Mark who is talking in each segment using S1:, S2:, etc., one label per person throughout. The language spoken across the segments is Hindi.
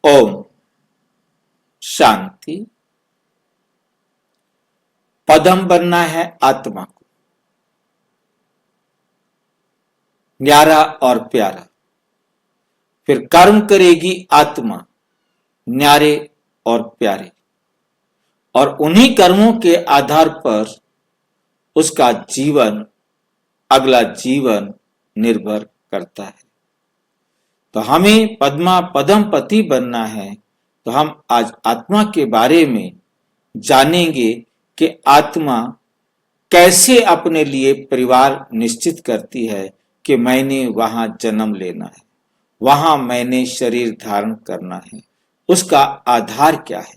S1: ओम शांति। पदम बनना है आत्मा को, न्यारा और प्यारा। फिर कर्म करेगी आत्मा, न्यारे और प्यारे, और उन्हीं कर्मों के आधार पर उसका जीवन, अगला जीवन निर्भर करता है। तो हमें पद्मा पदम पति बनना है। तो हम आज आत्मा के बारे में जानेंगे कि आत्मा कैसे अपने लिए परिवार निश्चित करती है कि मैंने वहां जन्म लेना है, वहां मैंने शरीर धारण करना है। उसका आधार क्या है?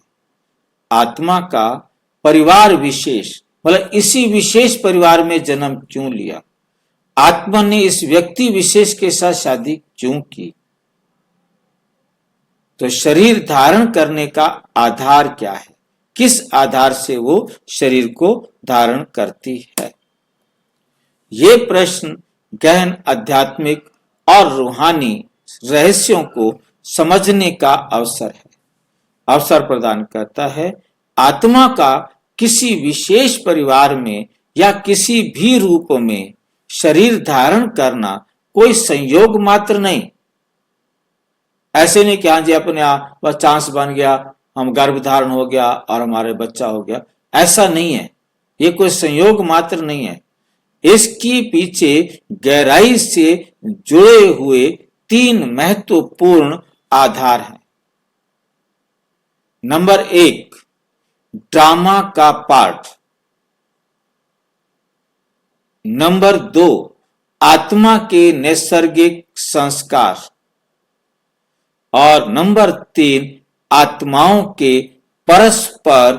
S1: आत्मा का परिवार विशेष, मतलब इसी विशेष परिवार में जन्म क्यों लिया? आत्मा ने इस व्यक्ति विशेष के साथ शादी क्यों की? तो शरीर धारण करने का आधार क्या है? किस आधार से वो शरीर को धारण करती है? ये प्रश्न गहन आध्यात्मिक और रूहानी रहस्यों को समझने का अवसर प्रदान करता है। आत्मा का किसी विशेष परिवार में या किसी भी रूप में शरीर धारण करना कोई संयोग मात्र नहीं। ऐसे नहीं कि हाँ जी अपने आप बस चांस बन गया, हम गर्भ धारण हो गया और हमारे बच्चा हो गया, ऐसा नहीं है। ये कोई संयोग मात्र नहीं है। इसके पीछे गहराई से जुड़े हुए 3 महत्वपूर्ण आधार हैं। नंबर 1, ड्रामा का पार्ट। नंबर 2, आत्मा के नैसर्गिक संस्कार। और नंबर 3, आत्माओं के परस्पर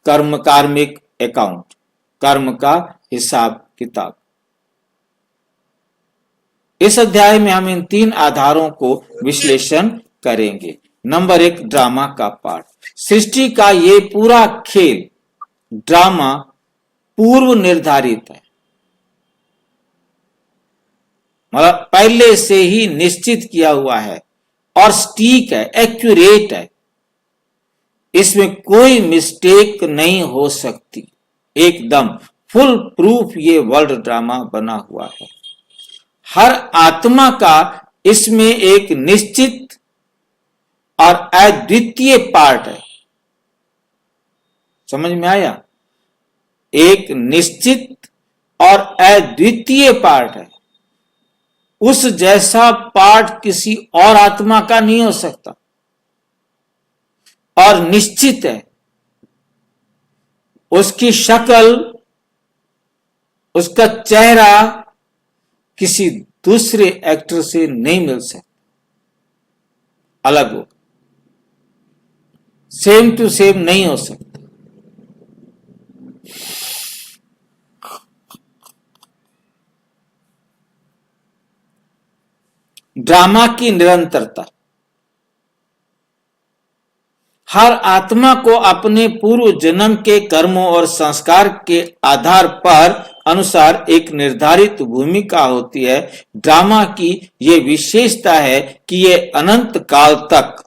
S1: कार्मिक अकाउंट, कर्म का हिसाब किताब। इस अध्याय में हम इन 3 आधारों को विश्लेषण करेंगे। नंबर 1, ड्रामा का पार्ट। सृष्टि का ये पूरा खेल, ड्रामा, पूर्व निर्धारित है, मतलब पहले से ही निश्चित किया हुआ है और सटीक है, एक्यूरेट है। इसमें कोई मिस्टेक नहीं हो सकती। एकदम फुल प्रूफ ये वर्ल्ड ड्रामा बना हुआ है। हर आत्मा का इसमें एक निश्चित और अद्वितीय पार्ट है। समझ में आया? एक निश्चित और अद्वितीय पार्ट है। उस जैसा पार्ट किसी और आत्मा का नहीं हो सकता और निश्चित है। उसकी शक्ल, उसका चेहरा किसी दूसरे एक्टर से नहीं मिल सकता, अलग हो, सेम टू सेम नहीं हो सकता। ड्रामा की निरंतरता। हर आत्मा को अपने पूर्व जन्म के कर्मों और संस्कार के आधार पर अनुसार एक निर्धारित भूमिका होती है। ड्रामा की यह विशेषता है कि यह अनंत काल तक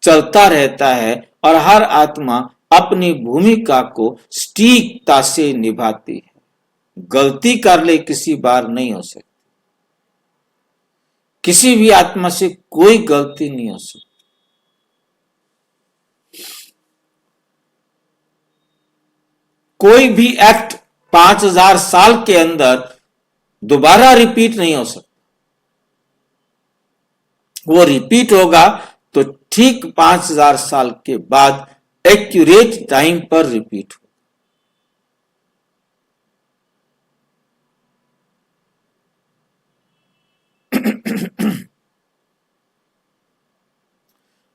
S1: चलता रहता है और हर आत्मा अपनी भूमिका को सटीकता से निभाती है। गलती कर ले किसी बार नहीं हो सकती। किसी भी आत्मा से कोई गलती नहीं हो सकती। कोई भी एक्ट 5000 साल के अंदर दोबारा रिपीट नहीं हो सकता। वो रिपीट होगा तो ठीक 5000 साल के बाद एक्यूरेट टाइम पर रिपीट हो।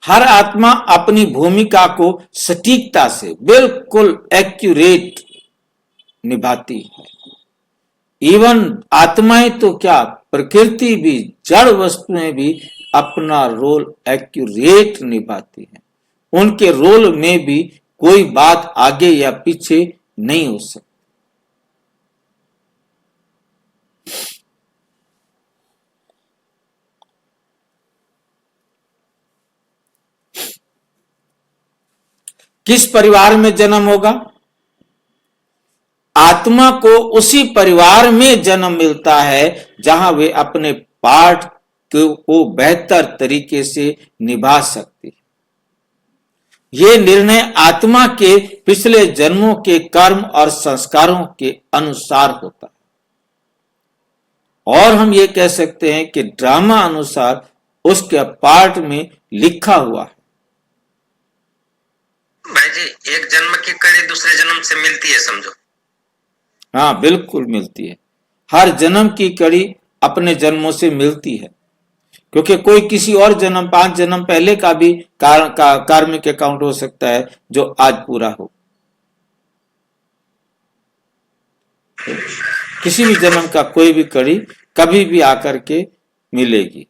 S1: हर आत्मा अपनी भूमिका को सटीकता से बिल्कुल एक्यूरेट निभाती है। इवन आत्माएं तो क्या, प्रकृति भी, जड़ वस्तुएं भी अपना रोल एक्यूरेट निभाती हैं। उनके रोल में भी कोई बात आगे या पीछे नहीं हो सकती। किस परिवार में जन्म होगा? आत्मा को उसी परिवार में जन्म मिलता है जहां वे अपने पाठ को बेहतर तरीके से निभा सकती है। ये निर्णय आत्मा के पिछले जन्मों के कर्म और संस्कारों के अनुसार होता है, और हम ये कह सकते हैं कि ड्रामा अनुसार उसके पार्ट में लिखा हुआ है।
S2: भाई जी, एक जन्म की कड़ी दूसरे जन्म से मिलती है, समझो।
S1: हाँ, बिल्कुल मिलती है। हर जन्म की कड़ी अपने जन्मों से मिलती है, क्योंकि कोई किसी और जन्म 5 जन्म पहले का भी कार्मिक अकाउंट हो सकता है जो आज पूरा हो। किसी भी जन्म का कोई भी कड़ी कभी भी आकर के मिलेगी।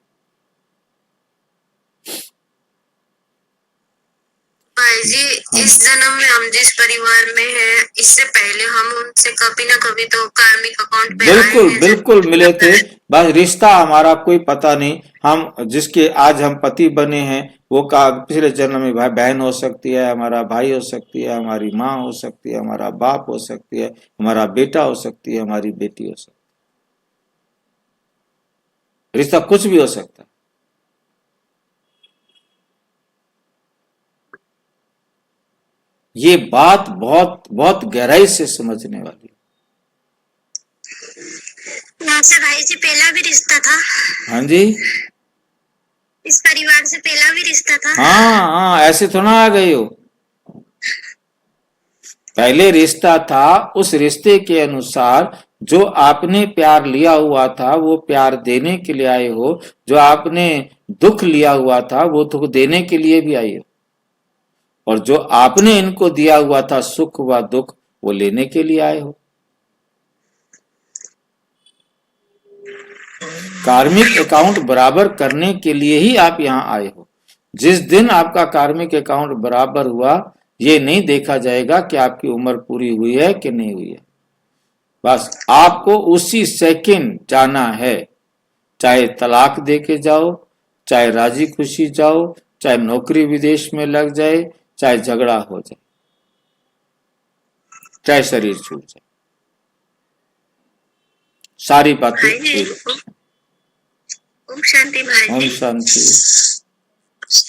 S3: भाई जी, इस जन्म में हम जिस परिवार में हैं, इससे पहले हम उनसे कभी ना कभी तो कार्मिक अकाउंट पे
S1: बिल्कुल बिल्कुल मिले थे, बस रिश्ता हमारा कोई पता नहीं। हम जिसके आज हम पति बने हैं वो का पिछले जन्म में भाई बहन हो सकती है, हमारा भाई हो सकती है, हमारी माँ हो सकती है, हमारा बाप हो सकती है, हमारा बेटा हो सकती है, हमारी बेटी हो सकती है। रिश्ता कुछ भी हो सकता है। ये बात बहुत बहुत गहराई से समझने वाली है।
S3: भाई जी, पहला भी रिश्ता था।
S1: हाँ जी,
S3: इस परिवार से पहला भी रिश्ता था।
S1: हाँ, ऐसे थोड़ा आ गई हो। पहले रिश्ता था, उस रिश्ते के अनुसार जो आपने प्यार लिया हुआ था वो प्यार देने के लिए आए हो, जो आपने दुख लिया हुआ था वो दुख देने के लिए भी आए हो, और जो आपने इनको दिया हुआ था सुख व दुख वो लेने के लिए आए हो। कार्मिक अकाउंट बराबर करने के लिए ही आप यहाँ आए हो। जिस दिन आपका कार्मिक अकाउंट बराबर हुआ, ये नहीं देखा जाएगा कि आपकी उम्र पूरी हुई है कि नहीं हुई है। बस आपको उसी सेकंड जाना है, चाहे तलाक दे के जाओ, चाहे राजी खुशी जाओ, चाहे नौकरी विदेश में लग जाए, चाहे झगड़ा हो जाए, चाहे शरीर छूट जाए, सारी बातें
S3: ओम शांति भाई।
S1: ओम शांति।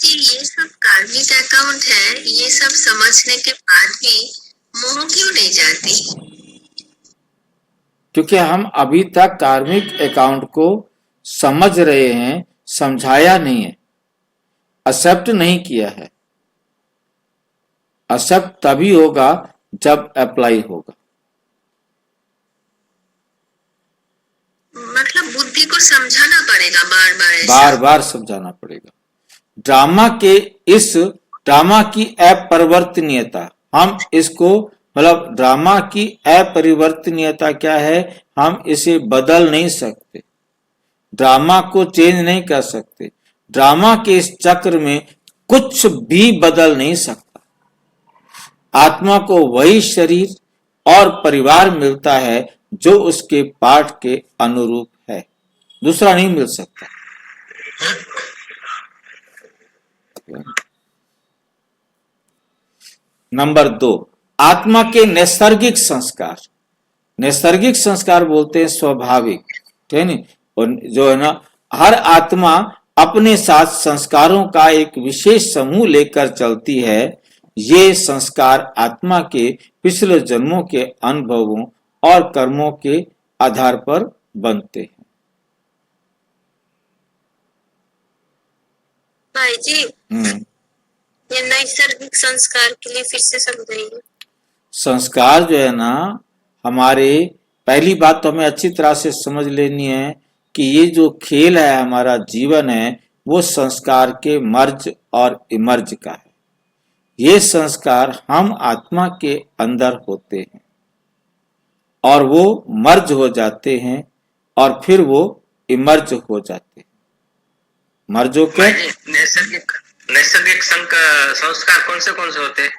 S3: ये सब कार्मिक अकाउंट है, ये सब समझने के बाद भी मोह क्यों नहीं जाती?
S1: क्योंकि हम अभी तक कार्मिक अकाउंट को समझ रहे हैं, समझाया नहीं है, एक्सेप्ट नहीं किया है। एक्सेप्ट तभी होगा जब अप्लाई होगा।
S3: मतलब बुद्धि को समझाना पड़ेगा,
S1: बार बार समझाना पड़ेगा। ड्रामा की अपरिवर्तनीयता, हम इसको मतलब ड्रामा की अपरिवर्तनीयता क्या है? हम इसे बदल नहीं सकते, ड्रामा को चेंज नहीं कर सकते। ड्रामा के इस चक्र में कुछ भी बदल नहीं सकता। आत्मा को वही शरीर और परिवार मिलता है जो उसके पाठ के अनुरूप है, दूसरा नहीं मिल सकता। नंबर 2, आत्मा के नैसर्गिक संस्कार। नैसर्गिक संस्कार बोलते हैं स्वाभाविक, ठीक है नहीं? और जो है ना, हर आत्मा अपने साथ संस्कारों का एक विशेष समूह लेकर चलती है। ये संस्कार आत्मा के पिछले जन्मों के अनुभवों और कर्मों के आधार पर बनते हैं।
S3: भाई जी, ये नैसर्गिक संस्कार के लिए फिर से समझाइए।
S1: संस्कार जो है ना, हमारे पहली बात तो हमें अच्छी तरह से समझ लेनी है कि ये जो खेल है, हमारा जीवन है, वो संस्कार के मर्ज और इमर्ज का है। ये संस्कार हम आत्मा के अंदर होते हैं और वो मर्ज हो जाते हैं और फिर वो इमर्ज हो जाते हैं। मर्ज हो के
S2: नैसर्गिक संस्कार कौन से होते हैं?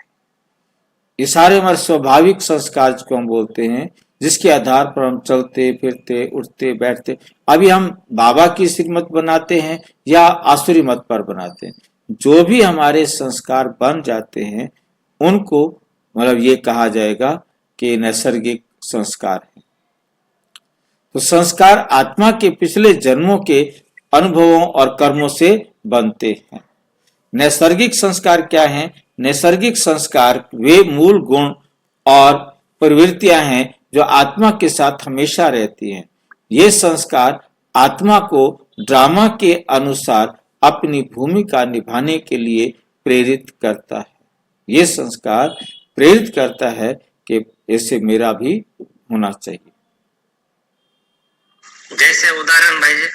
S1: ये सारे हमारे स्वाभाविक संस्कार को हम बोलते हैं, जिसके आधार पर हम चलते फिरते उठते बैठते। अभी हम बाबा की श्रीमत बनाते हैं या आसुरी मत पर बनाते हैं, जो भी हमारे संस्कार बन जाते हैं उनको मतलब ये कहा जाएगा कि नैसर्गिक संस्कार है। तो संस्कार आत्मा के पिछले जन्मों के अनुभवों और कर्मों से बनते हैं। नैसर्गिक संस्कार क्या हैं? नैसर्गिक संस्कार वे मूल गुण और प्रवृत्तियां हैं जो आत्मा के साथ हमेशा रहती हैं। ये संस्कार आत्मा को ड्रामा के अनुसार अपनी भूमिका निभाने के लिए प्रेरित करता है। ये संस्कार प्रेरित करता है कि ऐसे मेरा भी होना चाहिए।
S2: जैसे उदाहरण भाई जी?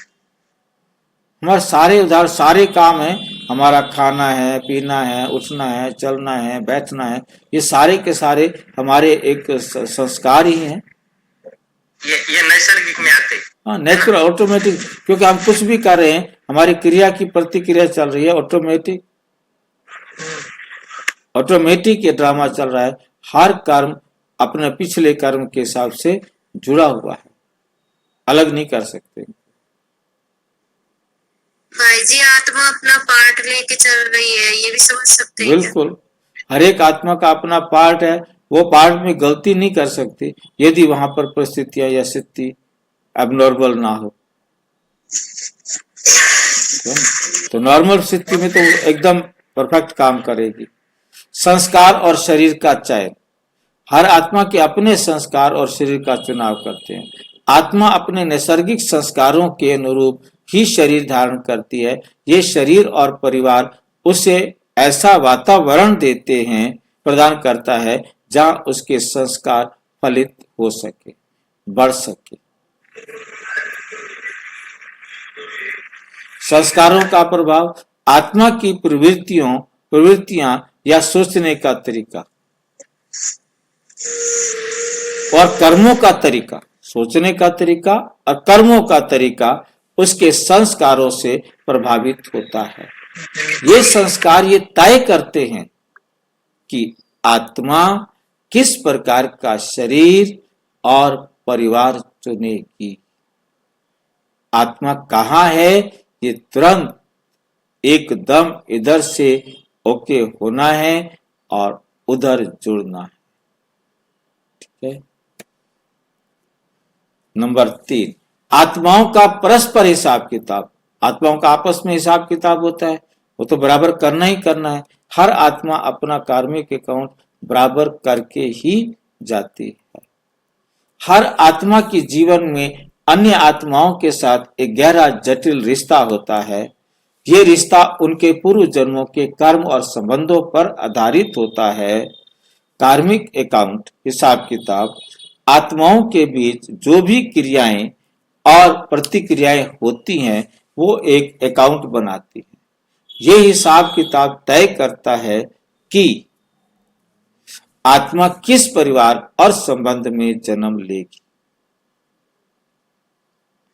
S1: हमारे सारे उदाहरण, सारे काम है, हमारा खाना है, पीना है, उठना है, चलना है, बैठना है, ये सारे के सारे हमारे एक संस्कार ही हैं।
S2: ये नैसर्गिक में आते हैं।
S1: हाँ, नेचुरल, ऑटोमेटिक, क्योंकि हम कुछ भी कर रहे हैं, हमारी क्रिया की प्रतिक्रिया चल रही है, ऑटोमेटिक ये ड्रामा चल रहा है। हर कर्म अपने पिछले कर्म के हिसाब से जुड़ा हुआ है, अलग नहीं कर सकते।
S3: भाई जी आत्मा अपना पार्ट लेके चल रही है, ये भी समझ सकते हैं?
S1: बिल्कुल, हर एक आत्मा का अपना पार्ट है, वो पार्ट में गलती नहीं कर सकती यदि वहां पर परिस्थितियां या स्थिति एबनॉर्मल ना हो। तो नॉर्मल स्थिति में तो एकदम परफेक्ट काम करेगी। संस्कार और शरीर का चयन, हर आत्मा के अपने संस्कार और शरीर का चुनाव करते हैं। आत्मा अपने नैसर्गिक संस्कारों के अनुरूप ही शरीर धारण करती है। ये शरीर और परिवार उसे ऐसा वातावरण देते हैं, प्रदान करता है जहां उसके संस्कार फलित हो सके, बढ़ सके। संस्कारों का प्रभाव, आत्मा की प्रवृत्तियां या सोचने का तरीका और कर्मों का तरीका, सोचने का तरीका और कर्मों का तरीका उसके संस्कारों से प्रभावित होता है। ये संस्कार ये तय करते हैं कि आत्मा किस प्रकार का शरीर और परिवार चुनेगी। आत्मा कहाँ है, ये तुरंत एकदम इधर से ओके होना है और उधर जुड़ना है। ठीक है। नंबर 3, आत्माओं का परस्पर हिसाब किताब। आत्माओं का आपस में हिसाब किताब होता है, वो तो बराबर करना ही करना है। हर आत्मा अपना कार्मिक अकाउंट बराबर करके ही जाती है। हर आत्मा के जीवन में अन्य आत्माओं के साथ एक गहरा जटिल रिश्ता होता है। ये रिश्ता उनके पूर्व जन्मों के कर्म और संबंधों पर आधारित होता है। कार्मिक अकाउंट, हिसाब किताब, आत्माओं के बीच जो भी क्रियाएं और प्रतिक्रियाएं होती हैं वो एक अकाउंट बनाती हैं। ये हिसाब किताब तय करता है कि आत्मा किस परिवार और संबंध में जन्म लेगी।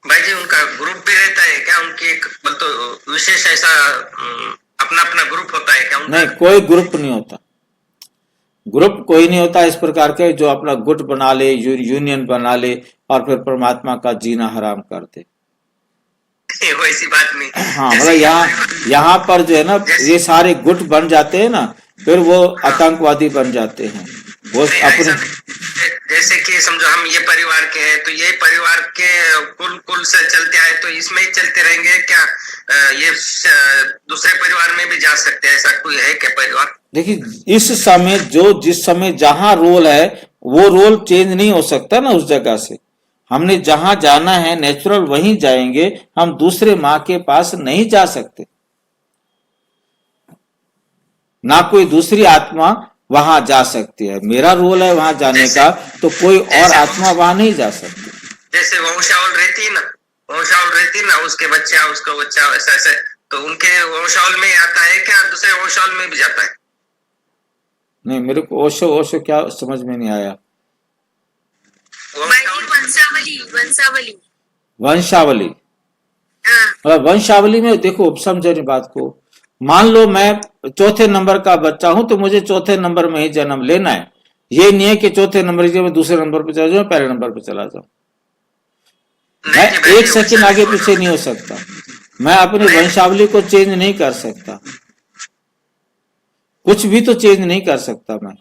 S2: भाई जी उनका ग्रुप भी रहता है क्या? उनकी एक तो विशेष ऐसा अपना अपना ग्रुप होता है क्या उनका?
S1: नहीं, कोई ग्रुप नहीं होता। ग्रुप कोई नहीं होता इस प्रकार के जो अपना गुट बना ले, यूनियन बना ले और फिर परमात्मा का जीना हराम कर दे।
S2: वैसी बात नहीं।
S1: हाँ, मतलब यहाँ पर जो है ना, ये सारे गुट बन जाते हैं ना, फिर वो आतंकवादी बन जाते हैं। वो अपने
S2: जैसे कि समझो हम ये परिवार के हैं तो ये परिवार के कुल से चलते आए तो इसमें ही चलते रहेंगे क्या? ये दूसरे परिवार में भी जा सकते हैं, ऐसा कोई है क्या परिवार?
S1: देखिए, इस समय जिस समय जहां रोल है वो रोल चेंज नहीं हो सकता ना उस जगह से। हमने जहां जाना है नेचुरल वहीं जाएंगे, हम दूसरे माँ के पास नहीं जा सकते। ना कोई दूसरी आत्मा वहां जा सकती है। मेरा रोल है वहां जाने का, तो कोई और आत्मा वहां नहीं जा सकती।
S2: जैसे वंशावल रहती है ना, उसके बच्चा उसका बच्चा ऐसा तो उनके वंशावल में आता है क्या? दूसरे वंशावल में भी जाता है?
S1: नहीं, मेरे को ओशो क्या समझ में नहीं आया। वंशावली। मतलब वंशावली में देखो, समझे बात को। मान लो मैं चौथे नंबर का बच्चा हूं तो मुझे चौथे नंबर में ही जन्म लेना है। ये नहीं है कि चौथे नंबर के मैं दूसरे नंबर पे चला जाऊं, पहले नंबर पे चला जाऊं। मैं एक सेकंड आगे पीछे नहीं हो सकता। मैं अपनी वंशावली को चेंज नहीं कर सकता। कुछ भी तो चेंज नहीं कर सकता मैं।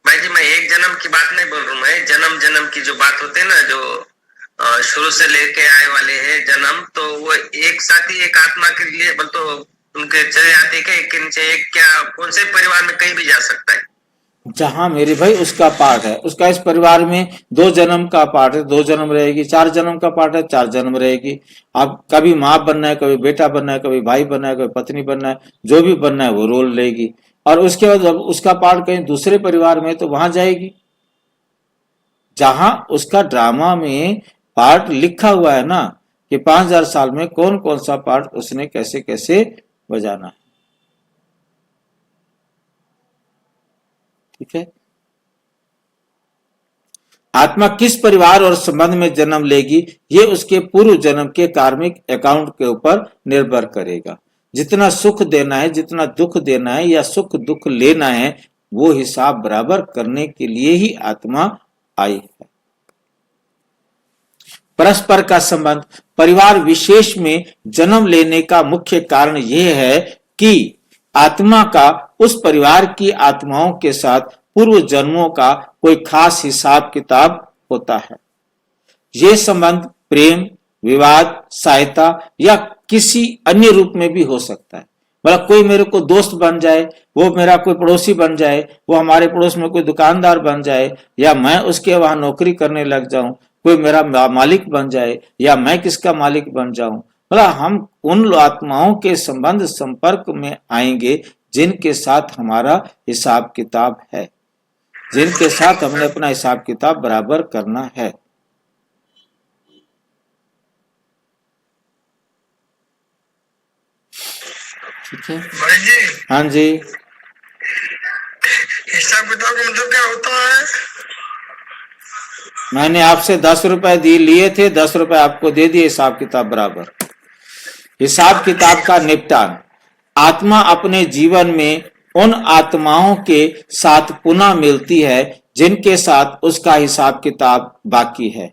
S2: भाई जी मैं एक जन्म की बात नहीं बोल रहा हूँ, मैं जन्म जन्म की जो बात होते हैं ना, जो शुरू से लेके आए वाले हैं जन्म, तो वो एक साथ ही एक आत्मा के लिए बोल तो उनके चले जाते हैं एक के नीचे एक, क्या कौन से परिवार में कहीं भी जा सकता है?
S1: जहां मेरे भाई उसका पार्ट है, उसका इस परिवार में 2 जन्म का पार्ट है, 2 जन्म रहेगी, 4 जन्म का पार्ट है, 4 जन्म रहेगी। अब कभी माँ बनना है, कभी बेटा बनना है, कभी भाई बनना है, कभी पत्नी बनना है, जो भी बनना है वो रोल लेगी। और उसके बाद जब उसका पार्ट कहीं दूसरे परिवार में तो वहां जाएगी जहां उसका ड्रामा में पार्ट लिखा हुआ है ना कि 5000 साल में कौन कौन सा पार्ट उसने कैसे कैसे बजाना है। ठीक है। आत्मा किस परिवार और संबंध में जन्म लेगी ये उसके पूर्व जन्म के कार्मिक अकाउंट के ऊपर निर्भर करेगा। जितना सुख देना है, जितना दुख देना है या सुख दुख लेना है, वो हिसाब बराबर करने के लिए ही आत्मा आई है। परस्पर का संबंध परिवार विशेष में जन्म लेने का मुख्य कारण यह है कि आत्मा का उस परिवार की आत्माओं के साथ पूर्व जन्मों का कोई खास हिसाब किताब होता है। ये संबंध प्रेम, विवाद, सहायता या किसी अन्य रूप में भी हो सकता है। मतलब कोई मेरे को दोस्त बन जाए, वो मेरा कोई पड़ोसी बन जाए, वो हमारे पड़ोस में कोई दुकानदार बन जाए, या मैं उसके वहां नौकरी करने लग जाऊं, कोई मेरा मालिक बन जाए, या मैं किसका मालिक बन जाऊं। मतलब हम उन आत्माओं के संबंध संपर्क में आएंगे जिनके साथ हमारा हिसाब किताब है, जिनके साथ हमने अपना हिसाब किताब बराबर करना है। ठीक है
S2: भाई जी।
S1: हाँ जी।
S2: हिसाब किताब का मतलब क्या होता है?
S1: मैंने आपसे 10 रुपए लिए थे, 10 रुपए आपको दे दिए, हिसाब किताब बराबर। हिसाब किताब का निपटान आत्मा अपने जीवन में उन आत्माओं के साथ पुनः मिलती है जिनके साथ उसका हिसाब किताब बाकी है।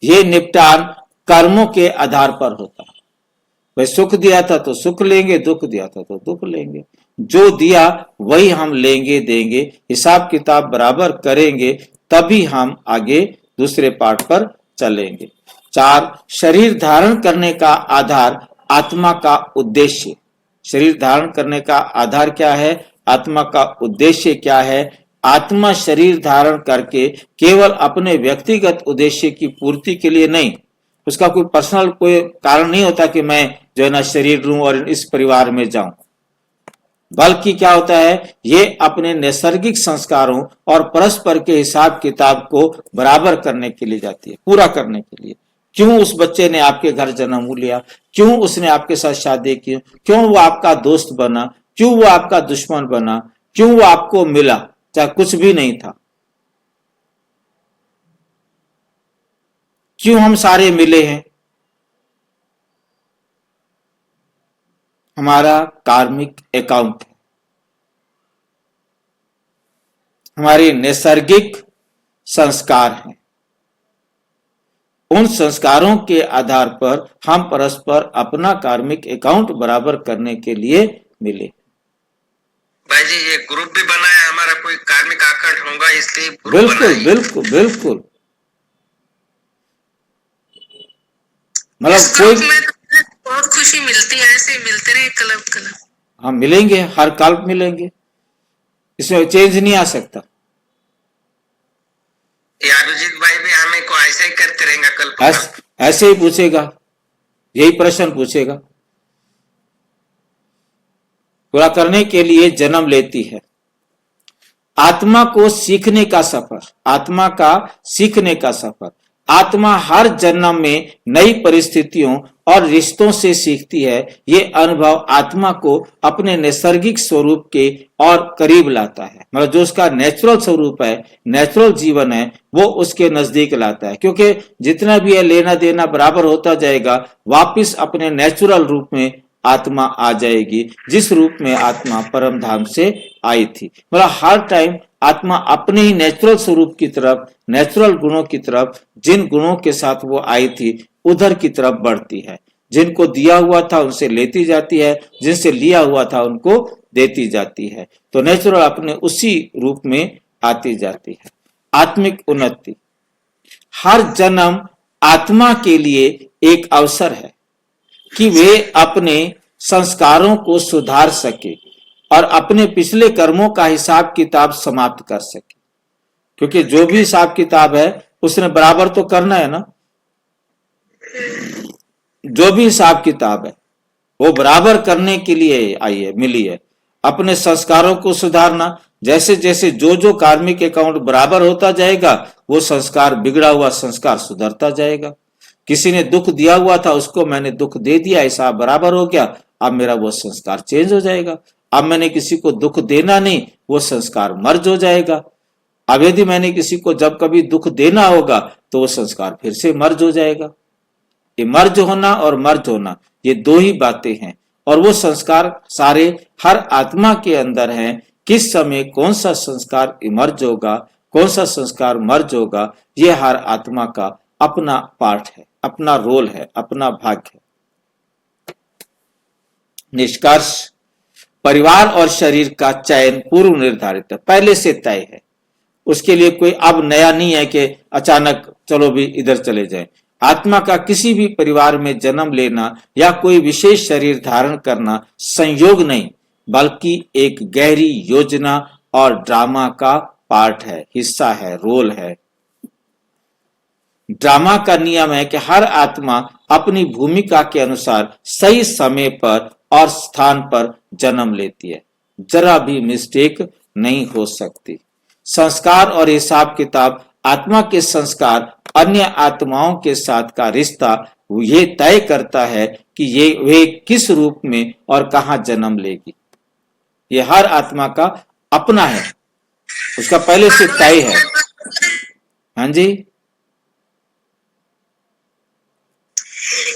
S1: ये निपटान कर्मों के आधार पर होता है। भाई सुख दिया था तो सुख लेंगे, दुख दिया था तो दुख लेंगे। जो दिया वही हम लेंगे देंगे, हिसाब किताब बराबर करेंगे, तभी हम आगे दूसरे पार्ट पर चलेंगे। 4 शरीर धारण करने का आधार आत्मा का उद्देश्य। शरीर धारण करने का आधार क्या है, आत्मा का उद्देश्य क्या है। आत्मा शरीर धारण करके केवल अपने व्यक्तिगत उद्देश्य की पूर्ति के लिए नहीं, उसका कोई पर्सनल कोई कारण नहीं होता कि मैं जो है ना शरीर लूं और इस परिवार में जाऊं, बल्कि क्या होता है, ये अपने नैसर्गिक संस्कारों और परस्पर के हिसाब किताब को बराबर करने के लिए जाती है, पूरा करने के लिए। क्यों उस बच्चे ने आपके घर जन्म लिया, क्यों उसने आपके साथ शादी की, क्यों वो आपका दोस्त बना, क्यों वो आपका दुश्मन बना, क्यों वो आपको मिला चाहे कुछ भी नहीं था, क्यों हम सारे मिले हैं। हमारा कार्मिक अकाउंट है, हमारे नैसर्गिक संस्कार हैं। उन संस्कारों के आधार पर हम परस्पर अपना कार्मिक अकाउंट बराबर करने के लिए मिले।
S2: भाई जी ये ग्रुप भी बना है हमारा, कोई कार्मिक अकाउंट होगा इसलिए ग्रुप
S1: बिल्कुल
S2: बना है।
S1: बिल्कुल बिल्कुल। मतलब
S3: इस
S1: कोई
S3: ग्रुप में तो बहुत खुशी मिलती है, ऐसे ही मिलते रहे कलब कलब।
S1: हम मिलेंगे, हर काल मिलेंगे, इसमें चेंज नहीं आ सकता।
S2: ये अभिजीत भाई भी हमें को ऐसे ही करते रहेंगे कल
S1: ऐसे ही पूछेगा, यही प्रश्न पूछेगा। पूरा करने के लिए जन्म लेती है। आत्मा को सीखने का सफर, आत्मा का सीखने का सफर। आत्मा हर जन्म में नई परिस्थितियों और रिश्तों से सीखती है। ये अनुभव आत्मा को अपने नैसर्गिक स्वरूप के और करीब लाता है। मतलब जो उसका नेचुरल स्वरूप है, नेचुरल जीवन है, वो उसके नजदीक लाता है। क्योंकि जितना भी है लेना देना बराबर होता जाएगा, वापिस अपने नेचुरल रूप में आत्मा आ जाएगी, जिस रूप में आत्मा परम धाम से आई थी। मतलब हर टाइम आत्मा अपने ही नेचुरल स्वरूप की तरफ, नेचुरल गुणों की तरफ, जिन गुणों के साथ वो आई थी उधर की तरफ बढ़ती है। जिनको दिया हुआ था उनसे लेती जाती है, जिनसे लिया हुआ था उनको देती जाती है। तो नेचुरल अपने उसी रूप में आती जाती है। आत्मिक उन्नति, हर जन्म आत्मा के लिए एक अवसर है कि वे अपने संस्कारों को सुधार सके और अपने पिछले कर्मों का हिसाब किताब समाप्त कर सके। क्योंकि जो भी हिसाब किताब है उसने बराबर तो करना है ना, जो भी हिसाब किताब है वो बराबर करने के लिए आई है, मिली है। अपने संस्कारों को सुधारना, जैसे जैसे जो कार्मिक अकाउंट बराबर होता जाएगा वो संस्कार, बिगड़ा हुआ संस्कार सुधरता जाएगा। किसी ने दुख दिया हुआ था, उसको मैंने दुख दे दिया, हिसाब बराबर हो गया, अब मेरा वो संस्कार चेंज हो जाएगा। अब मैंने किसी को दुख देना नहीं, वो संस्कार मर्ज हो जाएगा। अब यदि मैंने किसी को जब कभी दुख देना होगा तो वो संस्कार फिर से मर्ज हो जाएगा। ये मर्ज होना और मर्ज होना, ये दो ही बातें हैं, और वो संस्कार सारे हर आत्मा के अंदर हैं। किस समय कौन सा संस्कार इमर्ज होगा, कौन सा संस्कार मर्ज होगा, ये हर आत्मा का अपना पार्ट है, अपना रोल है, अपना भाग है। निष्कर्ष, परिवार और शरीर का चयन पूर्व निर्धारित है, पहले से तय है। उसके लिए कोई अब नया नहीं है कि अचानक चलो भी इधर चले जाए। आत्मा का किसी भी परिवार में जन्म लेना या कोई विशेष शरीर धारण करना संयोग नहीं, बल्कि एक गहरी योजना और ड्रामा का पार्ट है, हिस्सा है, रोल है। ड्रामा का नियम है कि हर आत्मा अपनी भूमिका के अनुसार सही समय पर और स्थान पर जन्म लेती है, जरा भी मिस्टेक नहीं हो सकती। संस्कार और हिसाब किताब, आत्मा के संस्कार अन्य आत्माओं के साथ का रिश्ता ये तय करता है कि ये वे किस रूप में और कहां जन्म लेगी। ये हर आत्मा का अपना है, उसका पहले से तय है। हाँ जी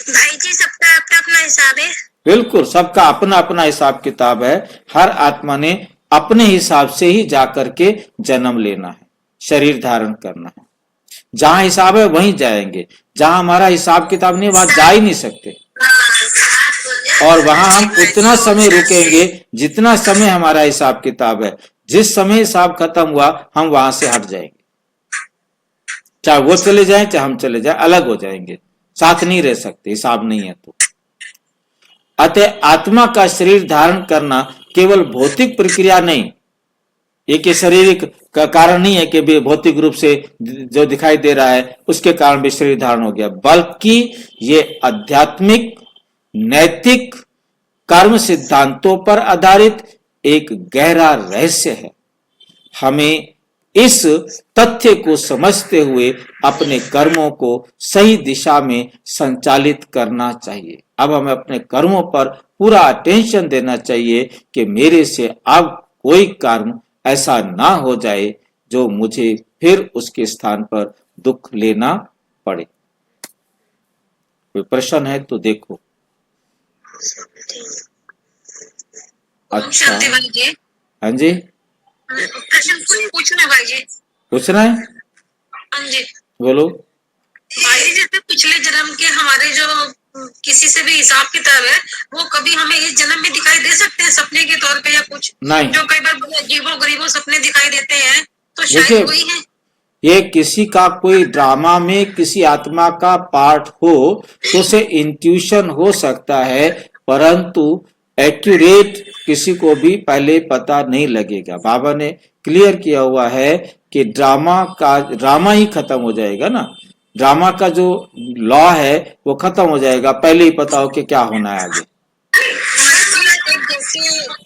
S3: भाई जी, सबका अपना अपना हिसाब है।
S1: बिल्कुल, सबका अपना अपना हिसाब किताब है। हर आत्मा ने अपने हिसाब से ही जाकर के जन्म लेना है, शरीर धारण करना है। जहां हिसाब है वहीं जाएंगे, जहां हमारा हिसाब किताब नहीं वहां जा ही नहीं सकते। और वहां हम उतना समय रुकेंगे जितना समय हमारा हिसाब किताब है। जिस समय हिसाब खत्म हुआ हम वहां से हट जाएंगे, चाहे वो चले जाएं चाहे हम चले जाएं, अलग हो जाएंगे, साथ नहीं रह सकते, हिसाब नहीं है तो। अतः आत्मा का शरीर धारण करना केवल भौतिक प्रक्रिया नहीं, एक शारीरिक का कारण नहीं है कि भी भौतिक रूप से जो दिखाई दे रहा है उसके कारण भी शरीर धारण हो गया, बल्कि ये आध्यात्मिक, नैतिक, कर्म सिद्धांतों पर आधारित एक गहरा रहस्य है। हमें इस तथ्य को समझते हुए अपने कर्मों को सही दिशा में संचालित करना चाहिए। अब हमें अपने कर्मों पर पूरा अटेंशन देना चाहिए कि मेरे से अब कोई कर्म ऐसा ना हो जाए जो मुझे फिर उसके स्थान पर दुख लेना पड़े। कोई प्रश्न है तो देखो। अच्छा, हाँ जी,
S3: प्रश्न पूछना भाई जी।
S1: पूछना है?
S3: हाँ जी
S1: बोलो।
S3: भाई जी, जैसे पिछले जन्म के हमारे जो किसी से भी हिसाब किताब है, वो कभी हमें इस जन्म में दिखाई दे सकते हैं सपने के तौर पे, या कुछ
S1: नहीं।
S3: जो कई बार अजीबो गरीबो सपने दिखाई देते हैं, तो शायद वही है।
S1: ये किसी का कोई ड्रामा में किसी आत्मा का पार्ट हो तो उसे इंट्यूशन हो सकता है, परंतु एक्यूरेट किसी को भी पहले पता नहीं लगेगा। बाबा ने क्लियर किया हुआ है कि ड्रामा ही खत्म हो जाएगा ना, ड्रामा का जो लॉ है वो खत्म हो जाएगा, पहले ही पता हो कि क्या होना है आगे।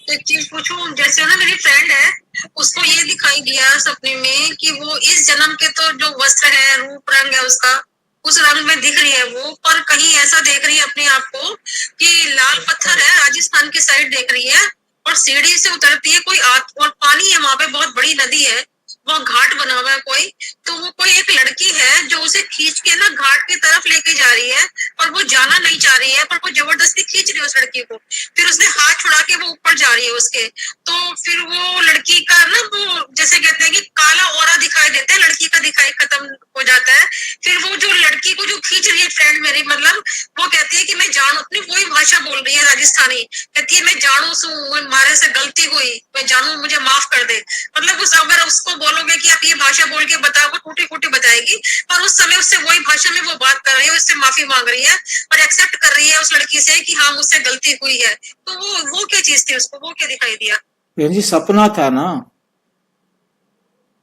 S3: एक चीज पूछूं, जैसे ना मेरी फ्रेंड है, उसको ये दिखाई दिया सपने में कि वो इस जन्म के तो जो वस्त्र है, रूप रंग है उसका, उस रंग में दिख रही है वो, पर कहीं ऐसा देख रही है अपने आप को कि लाल पत्थर है, राजस्थान की साइड देख रही है, और सीढ़ी से उतरती है कोई और पानी है वहां पे, बहुत बड़ी नदी है, वहाँ घाट बना हुआ है कोई, तो वो कोई एक लड़की है जो उसे खींच के ना घाट की तरफ लेके जा रही है, पर वो जाना नहीं चाह रही है, पर वो जबरदस्ती खींच रही है उस लड़की को। फिर उसने हाथ छुड़ा के वो ऊपर जा रही है उसके, तो फिर वो लड़की का ना वो जैसे कहते हैं कि काला औरा दिखाई देता है, लड़की का दिखाई खत्म हो जाता है। फिर वो जो लड़की को जो खींच रही है फ्रेंड मेरी, मतलब वो कहती है कि मैं जानू, अपनी वही भाषा बोल रही है राजस्थानी, कहती है मैं जानू सू, मारे से गलती हुई, मैं जानू, मुझे माफ कर दे। मतलब उस अगर उसको बोलोगे कि आप ये भाषा बोल के बताओ, वो टूटी फूटी बताएगी, पर उस समय उससे वही भाषा में वो बात कर रही है, उससे माफी मांग रही है और एक्सेप्ट कर रही है उस लड़की से कि हाँ मुझसे गलती हुई है। तो वो क्या चीज थी, उसको वो क्या दिखाई दिया?
S1: बहन जी सपना था ना।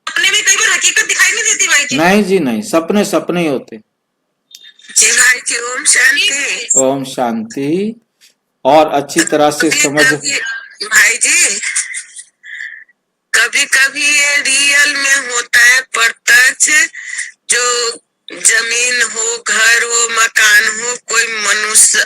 S3: अपने में कई बार हकीकत दिखाई नहीं देती भाई जी।
S1: नहीं जी नहीं, सपने सपने ही होते।
S4: जी भाई जी, ओम शांति।
S1: ओम शांति। और अच्छी तरह से समझ।
S4: भाई जी, कभी कभी ये रियल में होता है प्रत्यक्ष, जो जमीन हो, घर हो, मकान हो, कोई मनुष्य